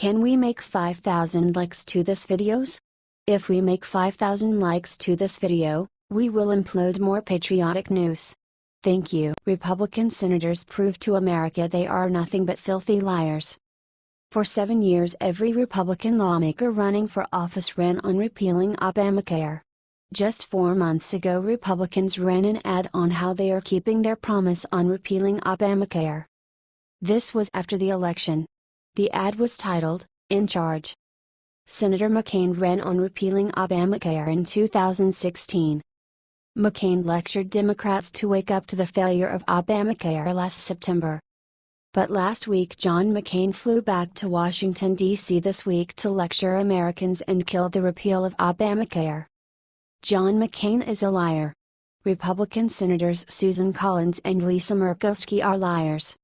Can we make 5,000 likes to this videos? If we make 5,000 likes to this video, we will upload more patriotic news. Thank you. Republican senators prove to America they are nothing but filthy liars. For 7 years every Republican lawmaker running for office ran on repealing Obamacare. Just 4 months ago Republicans ran an ad on how they are keeping their promise on repealing Obamacare. This was after the election. The ad was titled, "In Charge." Senator McCain ran on repealing Obamacare in 2016. McCain lectured Democrats to wake up to the failure of Obamacare last September. But last week John McCain flew back to Washington, D.C. this week to lecture Americans and kill the repeal of Obamacare. John McCain is a liar. Republican Senators Susan Collins and Lisa Murkowski are liars.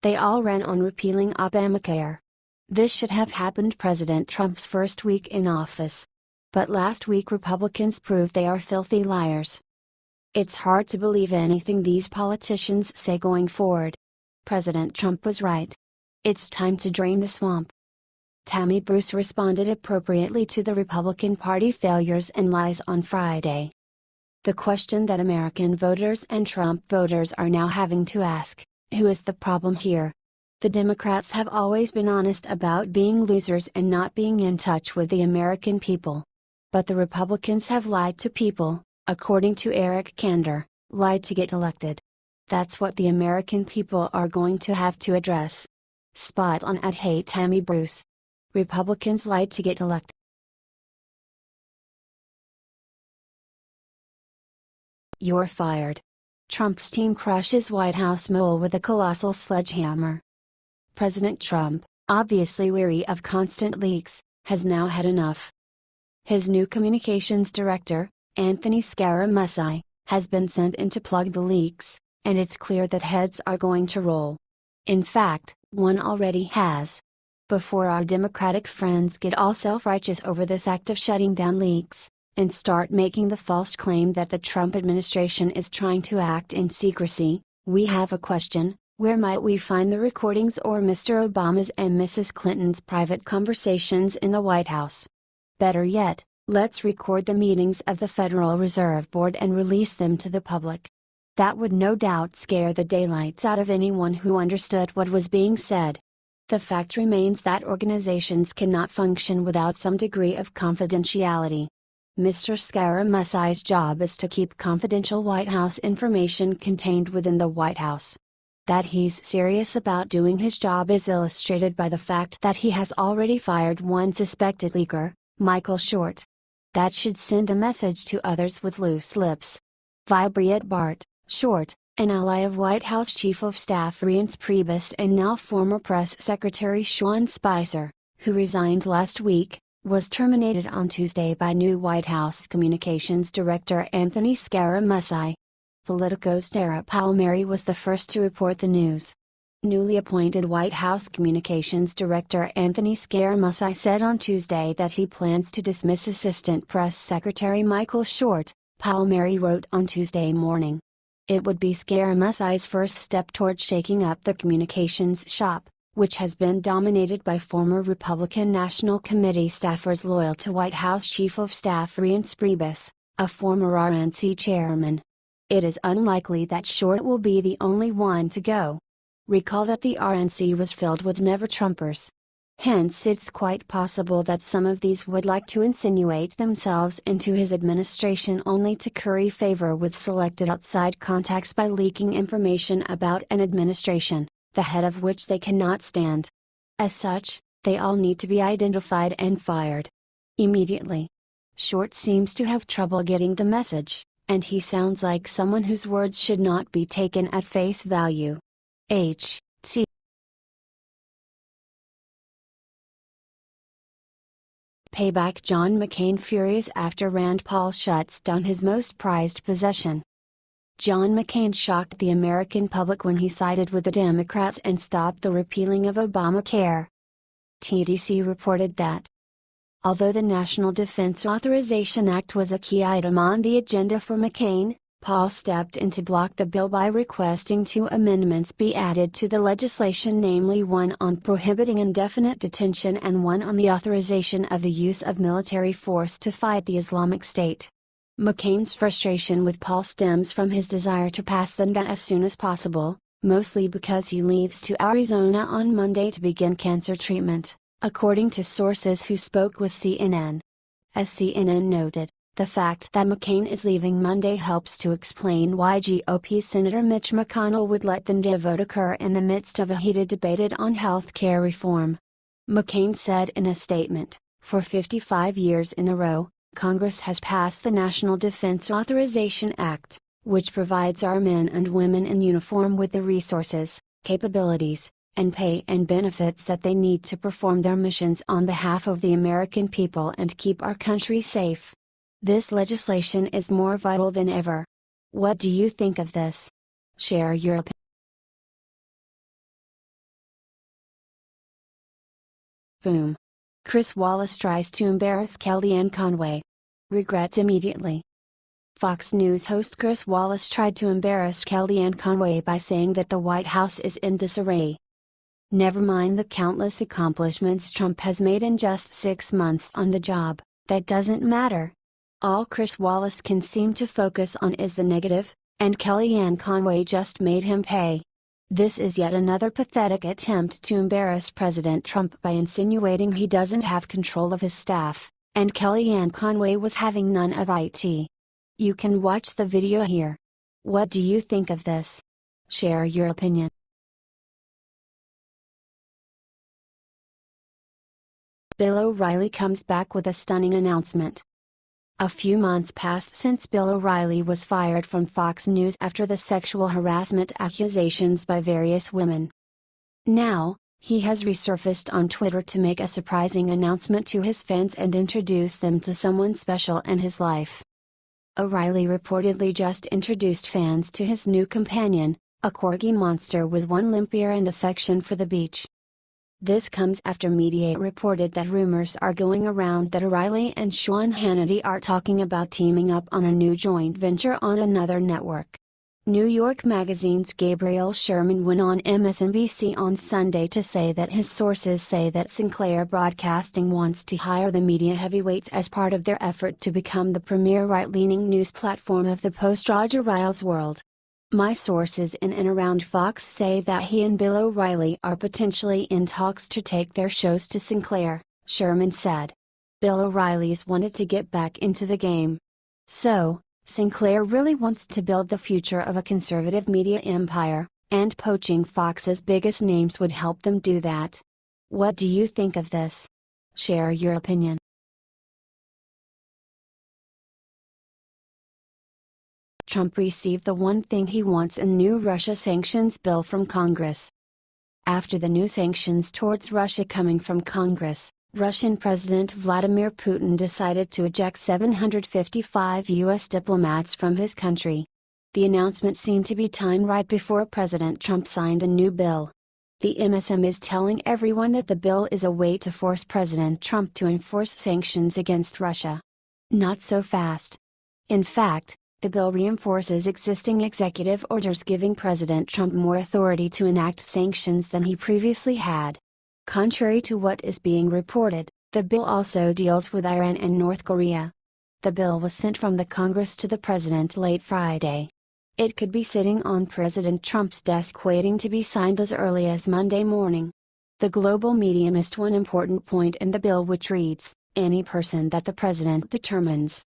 They all ran on repealing Obamacare. This should have happened President Trump's first week in office. But last week Republicans proved they are filthy liars. It's hard to believe anything these politicians say going forward. President Trump was right. It's time to drain the swamp. Tammy Bruce responded appropriately to the Republican Party failures and lies on Friday. The question that American voters and Trump voters are now having to ask: who is the problem here? The Democrats have always been honest about being losers and not being in touch with the American people. But the Republicans have lied to people, according to Eric Kander, lied to get elected. That's what the American people are going to have to address. Spot on at Hey Tammy Bruce. Republicans lied to get elected. You're fired. Trump's team crushes White House mole with a colossal sledgehammer. President Trump, obviously weary of constant leaks, has now had enough. His new communications director, Anthony Scaramucci, has been sent in to plug the leaks, and it's clear that heads are going to roll. In fact, one already has. Before our Democratic friends get all self-righteous over this act of shutting down leaks, and start making the false claim that the Trump administration is trying to act in secrecy, we have a question: where might we find the recordings or Mr. Obama's and Mrs. Clinton's private conversations in the White House? Better yet, let's record the meetings of the Federal Reserve Board and release them to the public. That would no doubt scare the daylights out of anyone who understood what was being said. The fact remains that organizations cannot function without some degree of confidentiality. Mr. Scaramucci's job is to keep confidential White House information contained within the White House. That he's serious about doing his job is illustrated by the fact that he has already fired one suspected leaker, Michael Short. That should send a message to others with loose lips. Breitbart Bart Short, an ally of White House Chief of Staff Reince Priebus and now former Press Secretary Sean Spicer, who resigned last week, was terminated on Tuesday by new White House Communications Director Anthony Scaramucci. Politico's Tara Palmieri was the first to report the news. Newly appointed White House Communications Director Anthony Scaramucci said on Tuesday that he plans to dismiss Assistant Press Secretary Michael Short, Palmieri wrote on Tuesday morning. It would be Scaramucci's first step toward shaking up the communications shop, which has been dominated by former Republican National Committee staffers loyal to White House Chief of Staff Reince Priebus, a former RNC chairman. It is unlikely that Short will be the only one to go. Recall that the RNC was filled with never-Trumpers. Hence it's quite possible that some of these would like to insinuate themselves into his administration only to curry favor with selected outside contacts by leaking information about an administration, the head of which they cannot stand. As such, they all need to be identified and fired immediately. Short seems to have trouble getting the message, and he sounds like someone whose words should not be taken at face value. H.T. Payback: John McCain furious after Rand Paul shuts down his most prized possession. John McCain shocked the American public when he sided with the Democrats and stopped the repealing of Obamacare. TDC reported that, although the National Defense Authorization Act was a key item on the agenda for McCain, Paul stepped in to block the bill by requesting 2 amendments be added to the legislation, namely one on prohibiting indefinite detention and one on the authorization of the use of military force to fight the Islamic State. McCain's frustration with Paul stems from his desire to pass them as soon as possible, mostly because he leaves to Arizona on Monday to begin cancer treatment, according to sources who spoke with CNN. As CNN noted, the fact that McCain is leaving Monday helps to explain why GOP Senator Mitch McConnell would let the vote occur in the midst of a heated debate on health care reform. McCain said in a statement, "For 55 years in a row, Congress has passed the National Defense Authorization Act, which provides our men and women in uniform with the resources, capabilities, and pay and benefits that they need to perform their missions on behalf of the American people and keep our country safe. This legislation is more vital than ever. What do you think of this? Share your opinion." Boom. Chris Wallace tries to embarrass Kellyanne Conway. Regrets immediately. Fox News host Chris Wallace tried to embarrass Kellyanne Conway by saying that the White House is in disarray. Never mind the countless accomplishments Trump has made in just 6 months on the job, that doesn't matter. All Chris Wallace can seem to focus on is the negative, and Kellyanne Conway just made him pay. This is yet another pathetic attempt to embarrass President Trump by insinuating he doesn't have control of his staff, and Kellyanne Conway was having none of it. You can watch the video here. What do you think of this? Share your opinion. Bill O'Reilly comes back with a stunning announcement. A few months passed since Bill O'Reilly was fired from Fox News after the sexual harassment accusations by various women. Now, he has resurfaced on Twitter to make a surprising announcement to his fans and introduce them to someone special in his life. O'Reilly reportedly just introduced fans to his new companion, a corgi monster with one limp ear and affection for the beach. This comes after media reported that rumors are going around that O'Reilly and Sean Hannity are talking about teaming up on a new joint venture on another network. New York Magazine's Gabriel Sherman went on MSNBC on Sunday to say that his sources say that Sinclair Broadcasting wants to hire the media heavyweights as part of their effort to become the premier right-leaning news platform of the post-Roger Ailes world. "My sources in and around Fox say that he and Bill O'Reilly are potentially in talks to take their shows to Sinclair," Sherman said. Bill O'Reilly's wanted to get back into the game. So, Sinclair really wants to build the future of a conservative media empire, and poaching Fox's biggest names would help them do that. What do you think of this? Share your opinion. Trump received the one thing he wants in new Russia sanctions bill from Congress. After the new sanctions towards Russia coming from Congress, Russian President Vladimir Putin decided to eject 755 U.S. diplomats from his country. The announcement seemed to be timed right before President Trump signed a new bill. The MSM is telling everyone that the bill is a way to force President Trump to enforce sanctions against Russia. Not so fast. In fact, the bill reinforces existing executive orders giving President Trump more authority to enact sanctions than he previously had. Contrary to what is being reported, the bill also deals with Iran and North Korea. The bill was sent from the Congress to the President late Friday. It could be sitting on President Trump's desk waiting to be signed as early as Monday morning. The global media missed one important point in the bill, which reads, "Any person that the President determines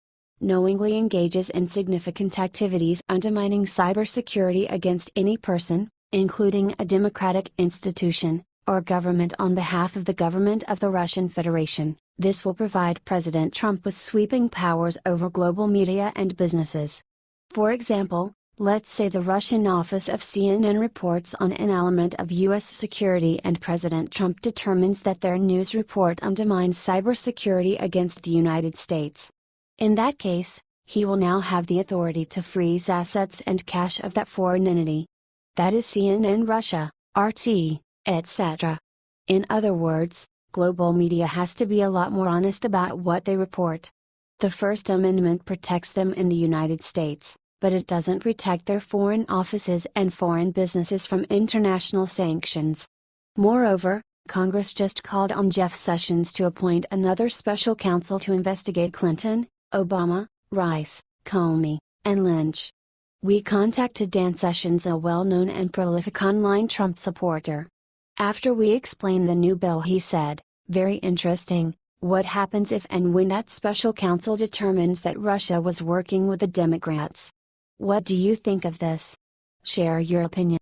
knowingly engages in significant activities undermining cybersecurity against any person, including a democratic institution, or government on behalf of the government of the Russian Federation." This will provide President Trump with sweeping powers over global media and businesses. For example, let's say the Russian office of CNN reports on an element of U.S. security and President Trump determines that their news report undermines cybersecurity against the United States. In that case, he will now have the authority to freeze assets and cash of that foreign entity. That is CNN Russia, RT, etc. In other words, global media has to be a lot more honest about what they report. The First Amendment protects them in the United States. but it doesn't protect their foreign offices and foreign businesses from international sanctions. Moreover, Congress just called on Jeff Sessions to appoint another special counsel to investigate Clinton, Obama, Rice, Comey, and Lynch. We contacted Dan Sessions, a well-known and prolific online Trump supporter. After we explained the new bill, he said, "Very interesting. What happens if and when that special counsel determines that Russia was working with the Democrats? What do you think of this? Share your opinion."